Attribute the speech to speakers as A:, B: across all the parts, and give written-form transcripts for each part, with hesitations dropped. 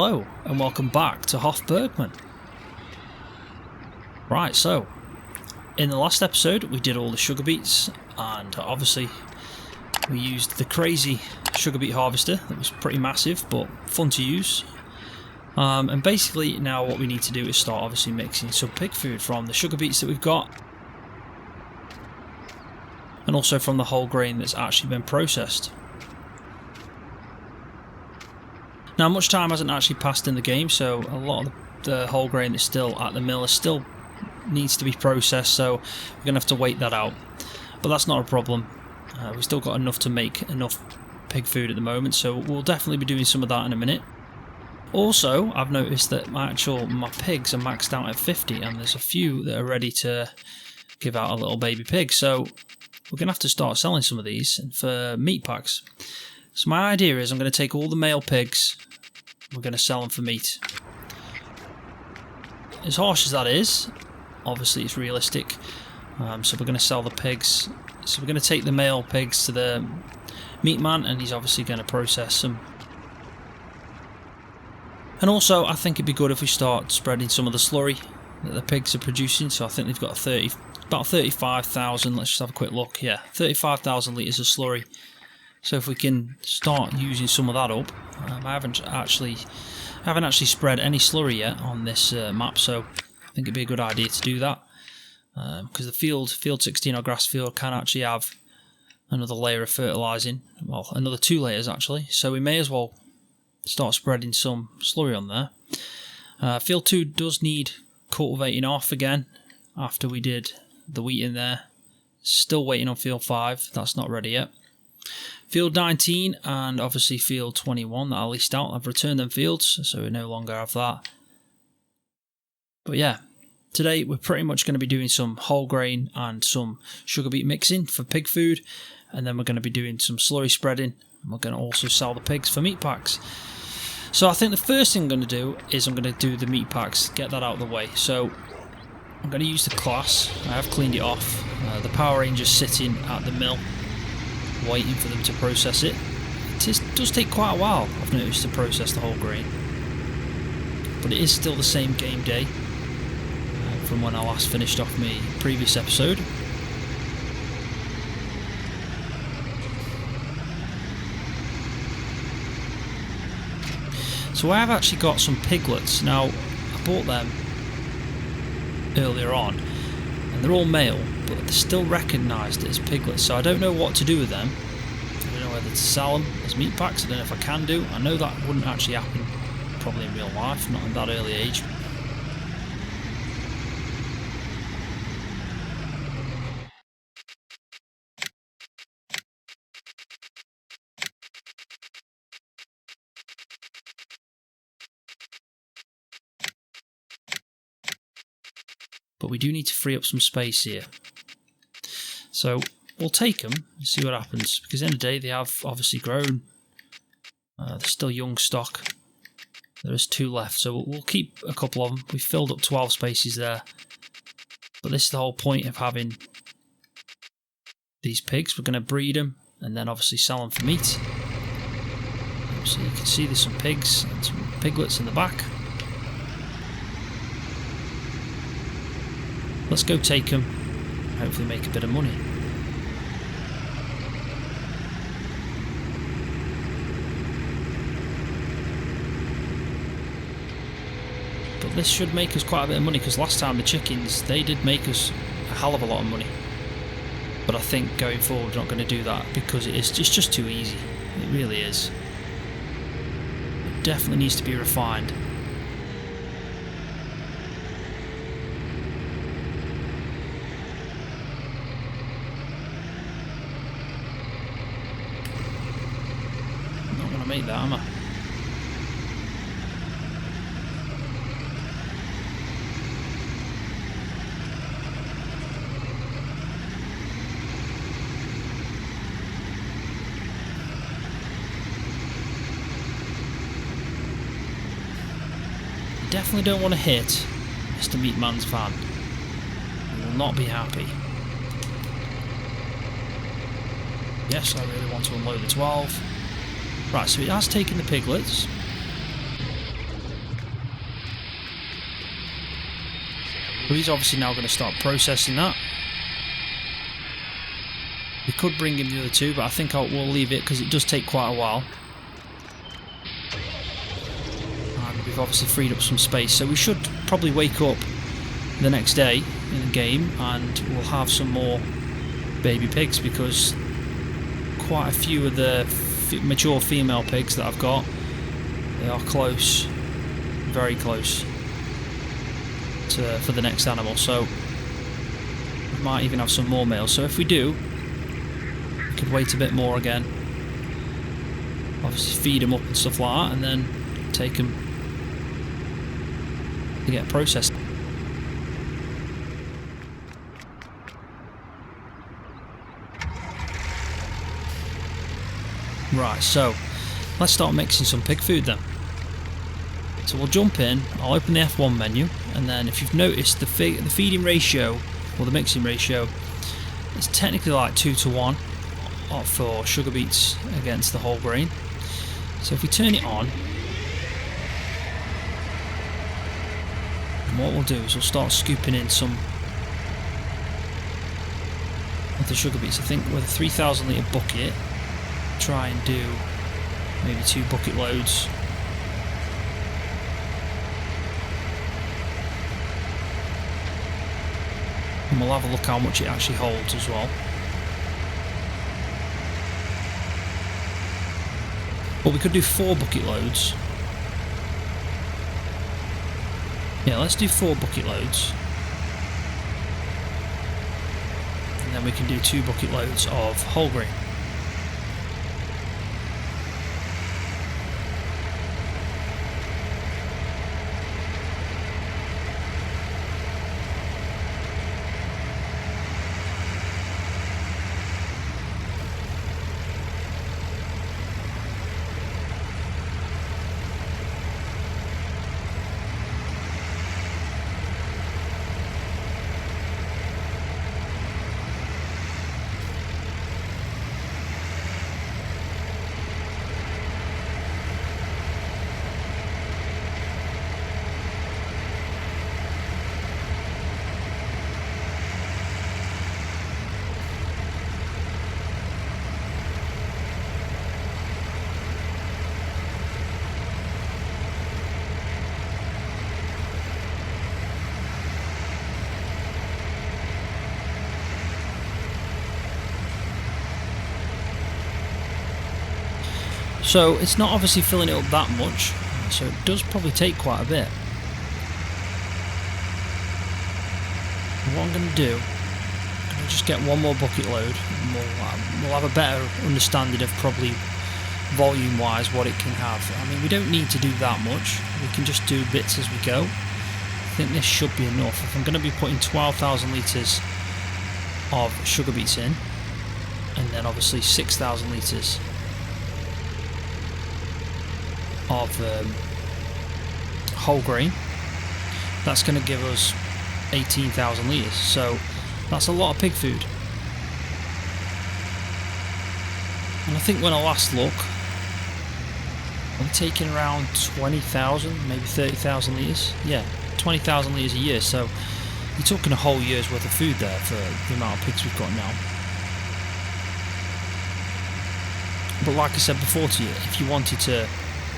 A: Hello and welcome back to Hof Bergmann. Right, so in the last episode we did all the sugar beets, and obviously we used the crazy sugar beet harvester that was pretty massive but fun to use. And basically now what we need to do is start obviously mixing some pig food from the sugar beets that we've got, and also from the whole grain that's actually been processed. Now much time hasn't actually passed in the game, so a lot of the whole grain that's still at the mill still needs to be processed, so we're going to have to wait that out. But that's not a problem. We've still got enough to make enough pig food at the moment, so we'll definitely be doing some of that in a minute. Also, I've noticed that my pigs are maxed out at 50, and there's a few that are ready to give out a little baby pig, so we're going to have to start selling some of these for meat packs. So my idea is I'm going to take all the male pigs, we're going to sell them for meat. As harsh as that is, obviously it's realistic. So we're going to sell the pigs. So we're going to take the male pigs to the meat man, and he's obviously going to process them. And also I think it'd be good if we start spreading some of the slurry that the pigs are producing. So I think they've got about 35,000, let's just have a quick look. Yeah, 35,000 litres of slurry. So if we can start using some of that up, I haven't actually spread any slurry yet on this map, so I think it'd be a good idea to do that, because the field 16 or grass field can actually have another layer of fertilising, well, another 2 layers actually, so we may as well start spreading some slurry on there. Field 2 does need cultivating off again after we did the wheat in there. Still waiting on field 5, that's not ready yet. Field 19 and obviously field 21 that I leased out, I've returned them fields, so we no longer have that. But yeah, today we're pretty much going to be doing some whole grain and some sugar beet mixing for pig food, and then we're going to be doing some slurry spreading, and we're going to also sell the pigs for meat packs. So I think the first thing I'm going to do is I'm going to do the meat packs, get that out of the way. So I'm going to use the class, I have cleaned it off, the Power Ranger's sitting at the mill waiting for them to process it. It does take quite a while, I've noticed, to process the whole grain, but it is still the same game day from when I last finished off my previous episode. So I have actually got some piglets. Now I bought them earlier on and they're all male, but they're still recognised as piglets, so I don't know what to do with them. I don't know whether to sell them as meat packs, I don't know if I can do. I know that wouldn't actually happen probably in real life, not in that early age. But we do need to free up some space here. So we'll take them and see what happens, because at the end of the day they have obviously grown. They're still young stock. There is 2 left, so we'll keep a couple of them. We've filled up 12 spaces there. But this is the whole point of having these pigs. We're going to breed them and then obviously sell them for meat. So you can see there's some pigs and some piglets in the back. Let's go take them, hopefully make a bit of money. But this should make us quite a bit of money, because last time the chickens, they did make us a hell of a lot of money. But I think going forward we're not going to do that, because it's just too easy. It really is. It definitely needs to be refined. Make that, am I? Definitely don't want to hit Mr. Meatman's van. He will not be happy. Yes, I really want to unload the 12. Right, so it has taken the piglets. So he's obviously now going to start processing that. We could bring him the other two, but I think we'll leave it because it does take quite a while. And we've obviously freed up some space, so we should probably wake up the next day in the game and we'll have some more baby pigs, because quite a few of the mature female pigs that I've got, they are close, very close for the next animal, so we might even have some more males. So if we do, we could wait a bit more again, obviously feed them up and stuff like that, and then take them to get processed. Right, so let's start mixing some pig food then. So we'll jump in, I'll open the F1 menu, and then if you've noticed the feeding ratio, or the mixing ratio, is technically like 2:1 for sugar beets against the whole grain. So if we turn it on, and what we'll do is we'll start scooping in some of the sugar beets. I think with a 3,000 litre bucket, try and do maybe 2 bucket loads. And we'll have a look how much it actually holds as well. But we could do 4 bucket loads. Yeah, let's do 4 bucket loads. And then we can do 2 bucket loads of whole grain. So it's not obviously filling it up that much, so it does probably take quite a bit. And what I'm going to do, I'm going to just get 1 more bucket load, and we'll have a better understanding of probably volume wise what it can have. I mean, we don't need to do that much, we can just do bits as we go. I think this should be enough. If I'm going to be putting 12,000 litres of sugar beets in, and then obviously 6,000 litres of whole grain, that's going to give us 18,000 litres, so that's a lot of pig food. And I think when I last look, I'm taking around 20,000, maybe 30,000 litres, yeah, 20,000 litres a year, so you're talking a whole year's worth of food there for the amount of pigs we've got now. But like I said before to you, if you wanted to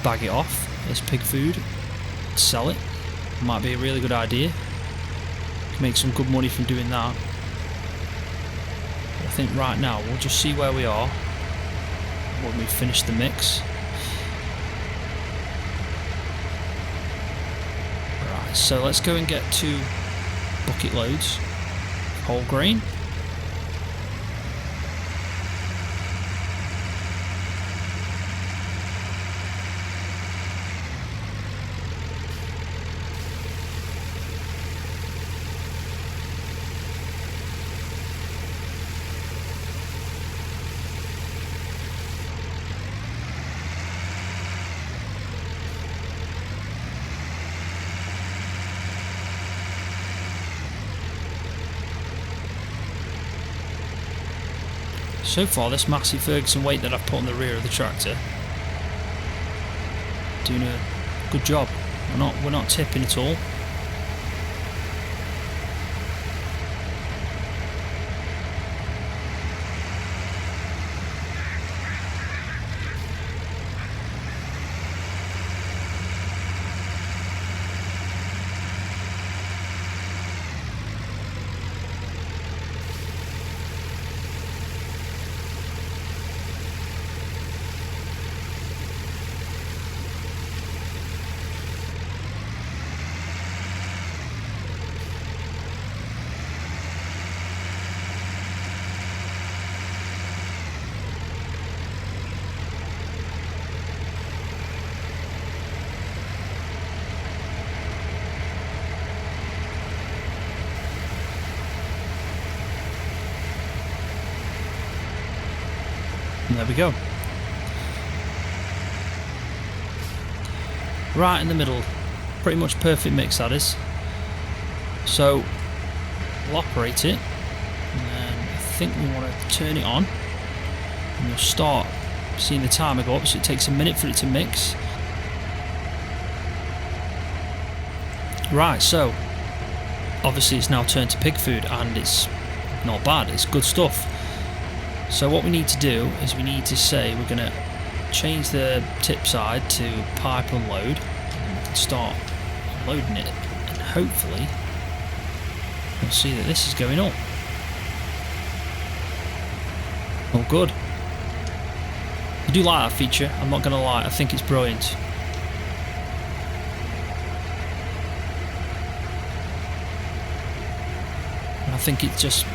A: bag it off as pig food, sell it, might be a really good idea. You can make some good money from doing that. But I think right now we'll just see where we are when we finish the mix. Right, so let's go and get 2 bucket loads whole grain. So far, this massive Ferguson weight that I've put on the rear of the tractor, doing a good job. We're not tipping at all. And there we go. Right in the middle. Pretty much perfect mix, that is. So we'll operate it, and then I think we want to turn it on, and you'll start seeing the timer go up, so it takes a minute for it to mix. Right, so obviously it's now turned to pig food, and it's not bad, it's good stuff. So what we need to do is we need to say we're going to change the tip side to pipe and load, and we can start loading it, and hopefully you'll see that this is going up. All good. I do like that feature, I'm not going to lie, I think it's brilliant. And I think it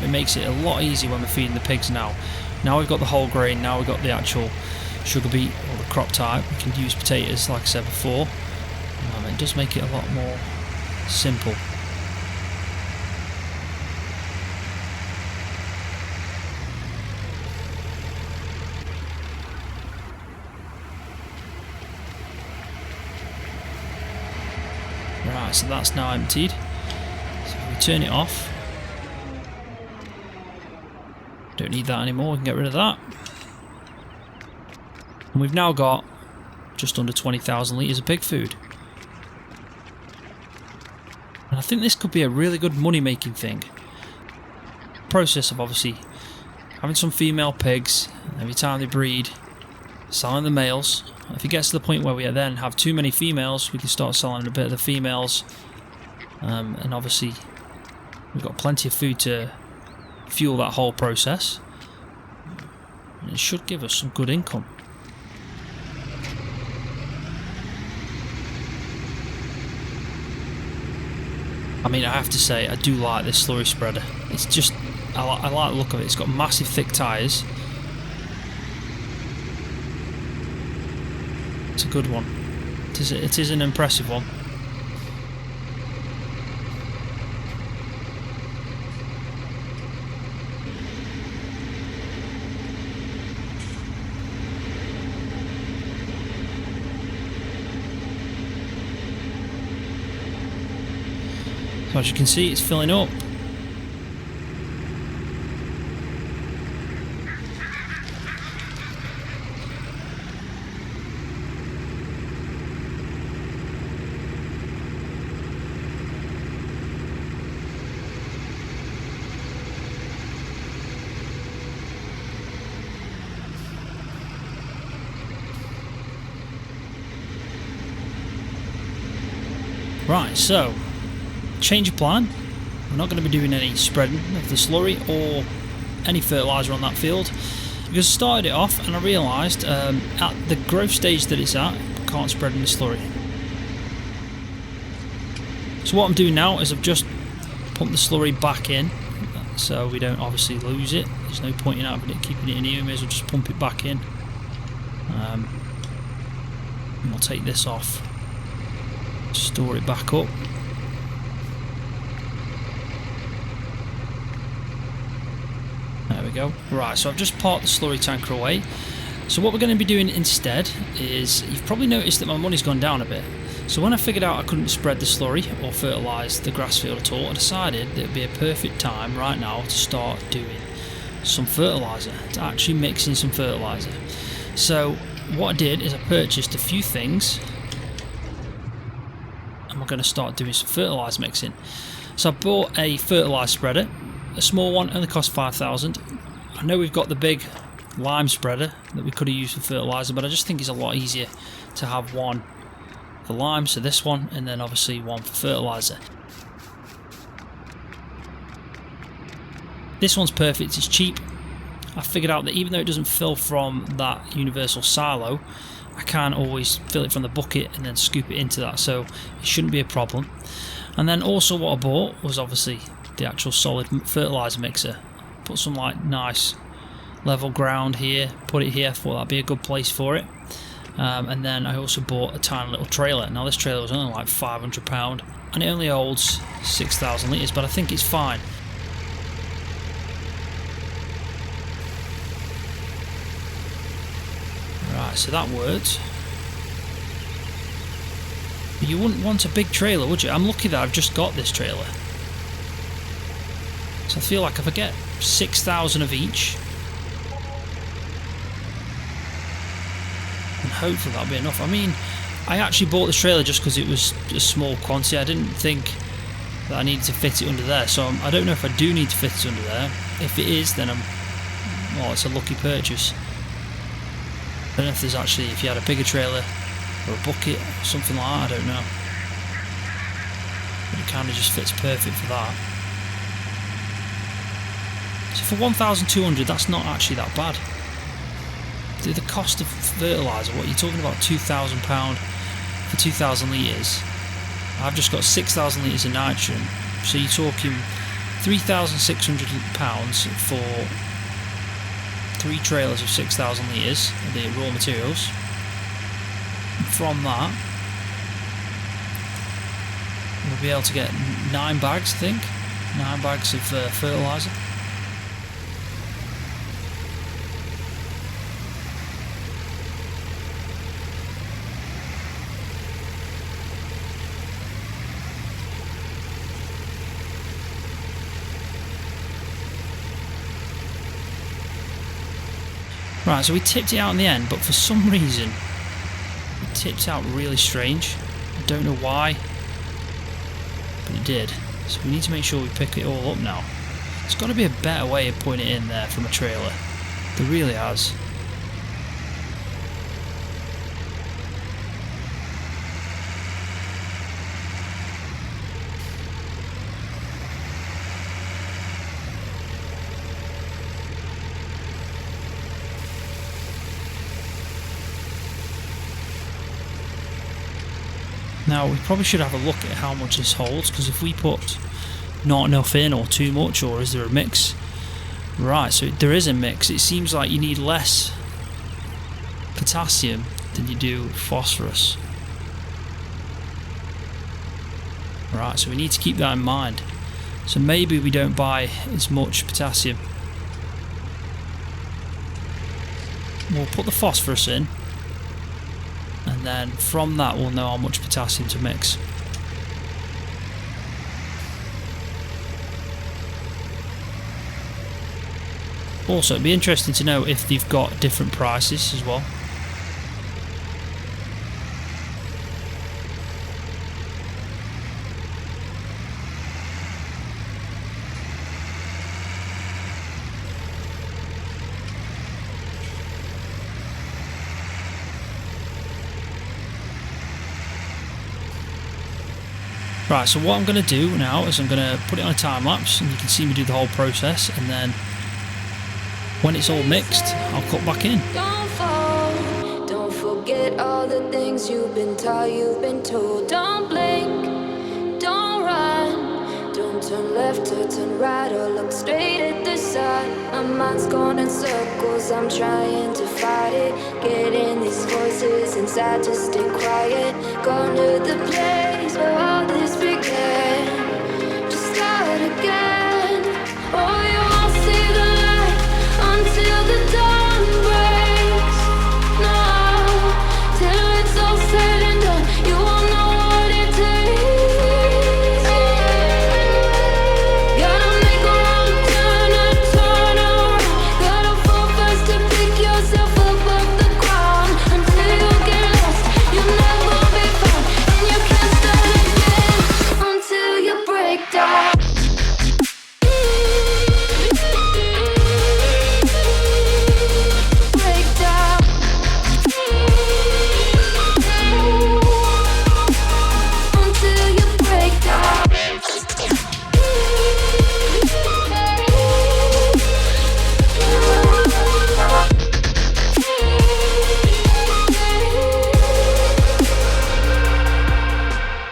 A: makes it a lot easier when we're feeding the pigs now. Now we've got the whole grain, now we've got the actual sugar beet or the crop type. We can use potatoes like I said before. It does make it a lot more simple. Right, so that's now emptied. So if we turn it off, don't need that anymore, we can get rid of that. And we've now got just under 20,000 litres of pig food. And I think this could be a really good money making thing. Process of obviously having some female pigs, every time they breed, selling the males. If it gets to the point where we then have too many females, we can start selling a bit of the females. And obviously we've got plenty of food to fuel that whole process. And it should give us some good income. I mean, I have to say, I do like this slurry spreader. It's just, I like the look of it. It's got massive thick tyres. It's a good one. It is an impressive one. So as you can see, it's filling up. Right, so change of plan. We're not going to be doing any spreading of the slurry or any fertiliser on that field, because I started it off and I realised at the growth stage that it's at, I can't spread any slurry. So what I'm doing now is I've just pumped the slurry back in, so we don't obviously lose it. There's no point in having it, keeping it in here. We may as well just pump it back in. And we'll take this off, store it back up. There we go. Right, so I've just parked the slurry tanker away. So what we're going to be doing instead is, you've probably noticed that my money's gone down a bit. So when I figured out I couldn't spread the slurry or fertilise the grass field at all, I decided that it would be a perfect time right now to start doing some fertiliser, to actually mix in some fertiliser. So what I did is I purchased a few things, and we're going to start doing some fertiliser mixing. So I bought a fertiliser spreader, a small one, only cost 5,000. I know we've got the big lime spreader that we could have used for fertiliser, but I just think it's a lot easier to have one for lime, so this one, and then obviously one for fertiliser. This one's perfect, it's cheap. I figured out that even though it doesn't fill from that universal silo, I can always fill it from the bucket and then scoop it into that, so it shouldn't be a problem. And then also what I bought was obviously the actual solid fertiliser mixer. Put some like nice level ground here, put it here, thought that'd be a good place for it. And then I also bought a tiny little trailer. Now this trailer was only like £500 and it only holds 6,000 litres, but I think it's fine. so that worked. But you wouldn't want a big trailer, would you? I'm lucky that I've just got this trailer. So I feel like if I get 6,000 of each, and hopefully that'll be enough. I mean, I actually bought this trailer just because it was a small quantity. I didn't think that I needed to fit it under there, so I don't know if I do need to fit it under there. If it is, then well, it's a lucky purchase. I don't know if there's actually, if you had a bigger trailer or a bucket or something like that, I don't know. But it kind of just fits perfect for that. So for 1,200, that's not actually that bad. The cost of fertiliser, what you're talking about, £2,000 for 2,000 litres. I've just got 6,000 litres of nitrogen, so you're talking £3,600 for 3 trailers of 6,000 litres of the raw materials. And from that, we'll be able to get 9 bags, I think, 9 bags of fertiliser. Right, so we tipped it out in the end, but for some reason it tipped out really strange. I don't know why, but it did. So we need to make sure we pick it all up now. There's got to be a better way of putting it in there from a trailer. There really has. Now we probably should have a look at how much this holds, because if we put not enough in or too much, or is there a mix? Right, so there is a mix. It seems like you need less potassium than you do phosphorus. Right, so we need to keep that in mind. So maybe we don't buy as much potassium. We'll put the phosphorus in, and then from that we'll know how much potassium to mix. Also, it'd be interesting to know if they've got different prices as well. Right, so what I'm going to do now is I'm going to put it on a time lapse, and you can see me do the whole process, and then when it's all mixed, I'll cut back in.
B: Don't fall, don't forget all the things you've been taught, you've been told. Don't blink, don't run, don't turn left or turn right or look straight at the sun. My mind's going in circles, I'm trying to fight it. Getting these voices inside to stay quiet. Going to the place where all this began. Just start again. Oh, you won't see the light until the dawn breaks. No, till it's all said and done, you won't know what it takes. Gotta make a wrong turn and turn around. Gotta fall fast to pick yourself up off the ground. Until you get lost, you'll never be found, and you can't start again until you break down.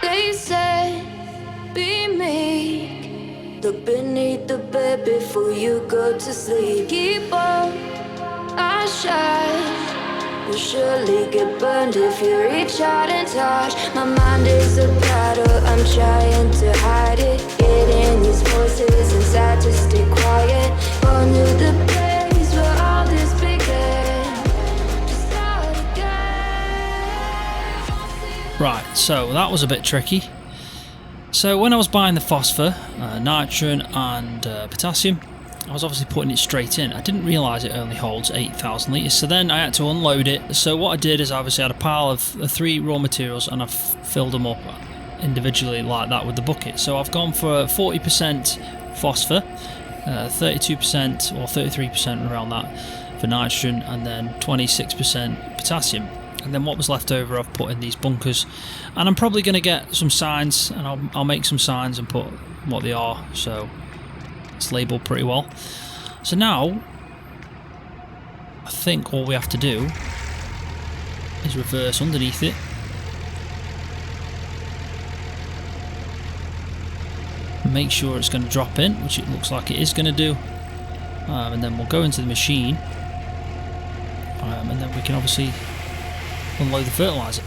B: They say, be meek. Look beneath the bed before you go to sleep. Keep on, I shine. You'll surely get burned if you reach out and touch. My mind is a battle, I'm trying to hide it. Getting these voices inside to stay quiet. Going to the place where all this began. Just start again.
A: So that was a bit tricky. So when I was buying the phosphor, nitrogen and potassium, I was obviously putting it straight in. I didn't realise it only holds 8,000 litres, so then I had to unload it. So what I did is I obviously had a pile of 3 raw materials and I've filled them up individually like that with the bucket. So I've gone for 40% phosphor, 32% or 33% around that for nitrogen, and then 26% potassium. And then what was left over I've put in these bunkers, and I'm probably going to get some signs, and I'll make some signs and put what they are, so it's labelled pretty well. So now I think all we have to do is reverse underneath it, make sure it's going to drop in, which it looks like it is going to do, and then we'll go into the machine, and then we can obviously unload the fertilizer.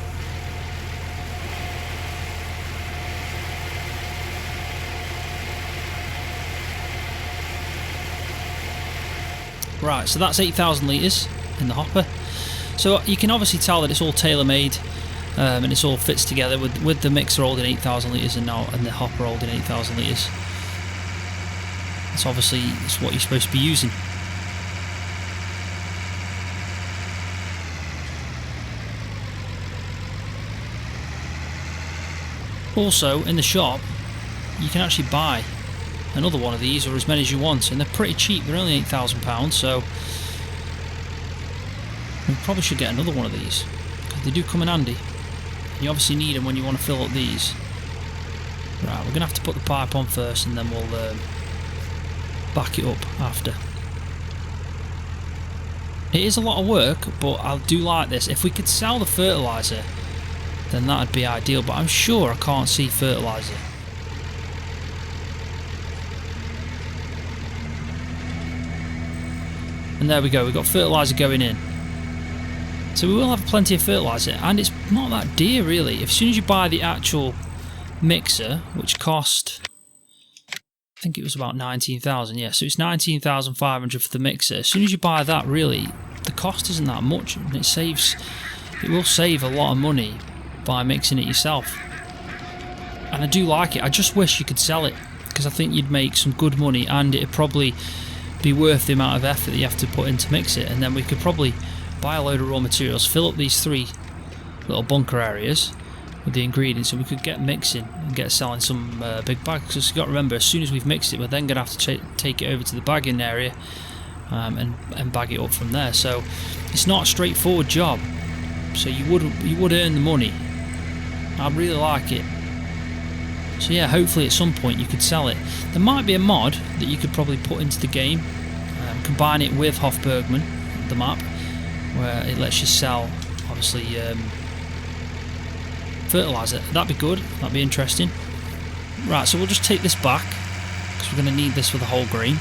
A: Right, so that's 8,000 litres in the hopper. So you can obviously tell that it's all tailor-made, and it's all fits together with the mixer holding 8,000 litres and the hopper holding 8,000 litres. It's obviously it's what you're supposed to be using. Also, in the shop, you can actually buy another one of these, or as many as you want, and they're pretty cheap. They're only £8,000, so we probably should get another one of these, because they do come in handy. You obviously need them when you want to fill up these. Right, we're going to have to put the pipe on first, and then we'll back it up after. It is a lot of work, but I do like this. If we could sell the fertiliser, then that would be ideal, but I'm sure I can't see fertiliser. And there we go, we've got fertiliser going in. So we will have plenty of fertiliser, and it's not that dear really. As soon as you buy the actual mixer, which cost, I think it was about 19,000, yeah, so it's 19,500 for the mixer. As soon as you buy that, really, the cost isn't that much, and it will save a lot of money by mixing it yourself. And I do like it. I just wish you could sell it, because I think you'd make some good money, and it'd probably be worth the amount of effort that you have to put in to mix it. And then we could probably buy a load of raw materials, fill up these 3 little bunker areas with the ingredients, and we could get mixing and get selling some big bags. Because you've got to remember, as soon as we've mixed it, we're then going to have to take it over to the bagging area and bag it up from there. So it's not a straightforward job. So you would earn the money. I really like it. So yeah, hopefully at some point you could sell it. There might be a mod that you could probably put into the game, combine it with Hof Bergmann, the map, where it lets you sell, obviously, fertiliser. That'd be good, that'd be interesting. Right, so we'll just take this back, because we're going to need this for the whole grain.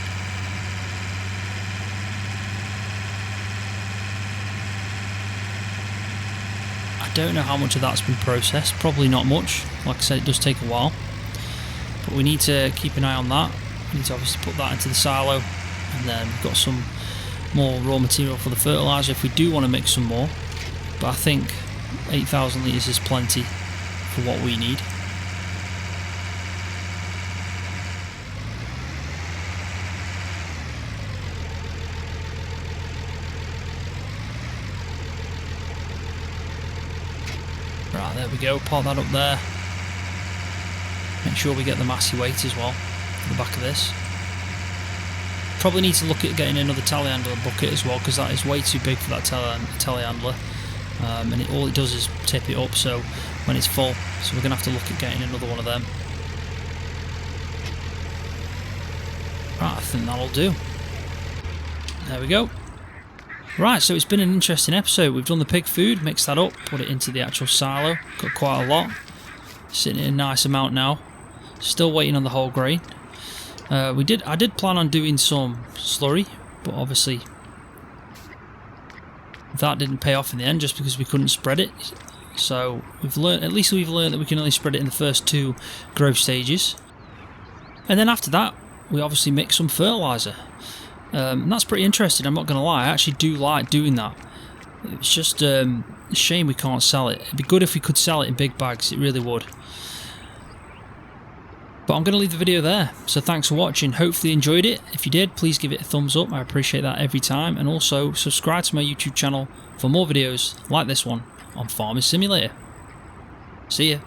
A: I don't know how much of that's been processed, probably not much. Like I said, it does take a while, but we need to keep an eye on that. We need to obviously put that into the silo, and then we've got some more raw material for the fertiliser if we do want to mix some more, but I think 8,000 litres is plenty for what we need. Right, there we go, pop that up there. Make sure we get the massy weight as well at the back of this. Probably need to look at getting another telehandler bucket as well, because that is way too big for that telehandler, and all it does is tip it up so when it's full, so we're going to have to look at getting another one of them. Right, I think that'll do. There we go. Right, so it's been an interesting episode. We've done the pig food, mixed that up, put it into the actual silo, got quite a lot, sitting in a nice amount now. Still waiting on the whole grain. I did plan on doing some slurry, but obviously that didn't pay off in the end just because we couldn't spread it. So we've learned that we can only spread it in the first 2 growth stages, and then after that we obviously mix some fertiliser. And that's pretty interesting, I'm not going to lie. I actually do like doing that. It's just a shame we can't sell it. It'd be good if we could sell it in big bags, it really would. But I'm going to leave the video there, so thanks for watching. Hopefully you enjoyed it. If you did, please give it a thumbs up, I appreciate that every time. And also subscribe to my YouTube channel for more videos like this one on Farming Simulator. See ya.